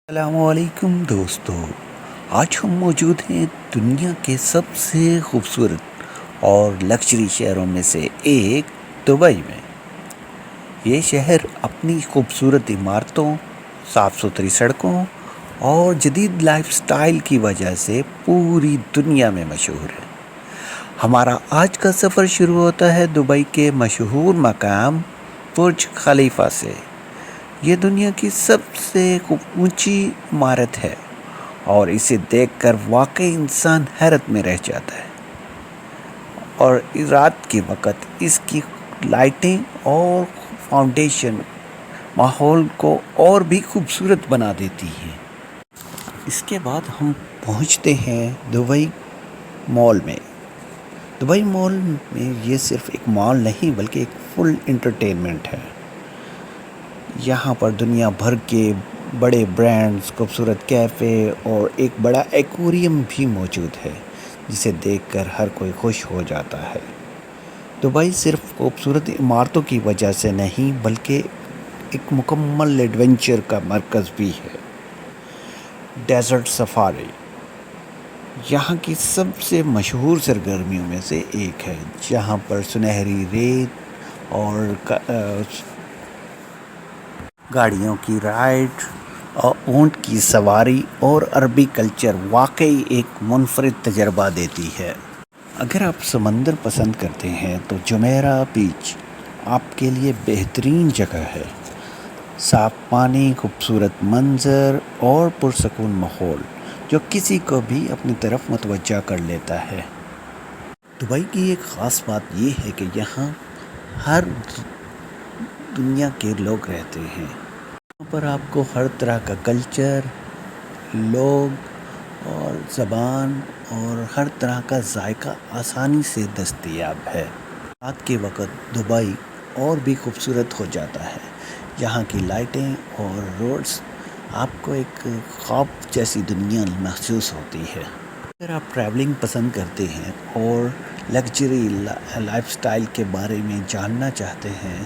السلام علیکم دوستو، آج ہم موجود ہیں دنیا کے سب سے خوبصورت اور لگژری شہروں میں سے ایک دبئی میں۔ یہ شہر اپنی خوبصورت عمارتوں، صاف ستھری سڑکوں اور جدید لائف سٹائل کی وجہ سے پوری دنیا میں مشہور ہے۔ ہمارا آج کا سفر شروع ہوتا ہے دبئی کے مشہور مقام برج خلیفہ سے۔ یہ دنیا کی سب سے اونچی عمارت ہے اور اسے دیکھ کر واقعی انسان حیرت میں رہ جاتا ہے، اور رات کے وقت اس کی لائٹیں اور فاؤنڈیشن ماحول کو اور بھی خوبصورت بنا دیتی ہیں۔ اس کے بعد ہم پہنچتے ہیں دبئی مال میں۔ دبئی مال میں یہ صرف ایک مال نہیں بلکہ ایک فل انٹرٹینمنٹ ہے۔ یہاں پر دنیا بھر کے بڑے برانڈز، خوبصورت کیفے اور ایک بڑا ایکویریم بھی موجود ہے جسے دیکھ کر ہر کوئی خوش ہو جاتا ہے۔ دبئی صرف خوبصورت عمارتوں کی وجہ سے نہیں بلکہ ایک مکمل ایڈونچر کا مرکز بھی ہے۔ ڈیزرٹ سفاری یہاں کی سب سے مشہور سرگرمیوں میں سے ایک ہے، جہاں پر سنہری ریت اور گاڑیوں کی رائڈ اور اونٹ کی سواری اور عربی کلچر واقعی ایک منفرد تجربہ دیتی ہے۔ اگر آپ سمندر پسند کرتے ہیں تو جمیرہ بیچ آپ کے لیے بہترین جگہ ہے۔ صاف پانی، خوبصورت منظر اور پرسکون ماحول جو کسی کو بھی اپنی طرف متوجہ کر لیتا ہے۔ دبئی کی ایک خاص بات یہ ہے کہ یہاں ہر دنیا کے لوگ رہتے ہیں۔ یہاں پر آپ کو ہر طرح کا کلچر، لوگ اور زبان اور ہر طرح کا ذائقہ آسانی سے دستیاب ہے۔ رات کے وقت دبئی اور بھی خوبصورت ہو جاتا ہے۔ یہاں کی لائٹیں اور روڈز آپ کو ایک خواب جیسی دنیا محسوس ہوتی ہے۔ اگر آپ ٹریولنگ پسند کرتے ہیں اور لگژری لائف سٹائل کے بارے میں جاننا چاہتے ہیں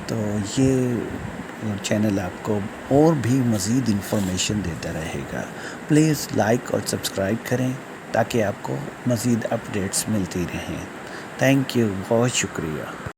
تو یہ چینل آپ کو اور بھی مزید انفارمیشن دیتا رہے گا۔ پلیز لائک اور سبسکرائب کریں تاکہ آپ کو مزید اپڈیٹس ملتی رہیں۔ تھینک یو، بہت شکریہ۔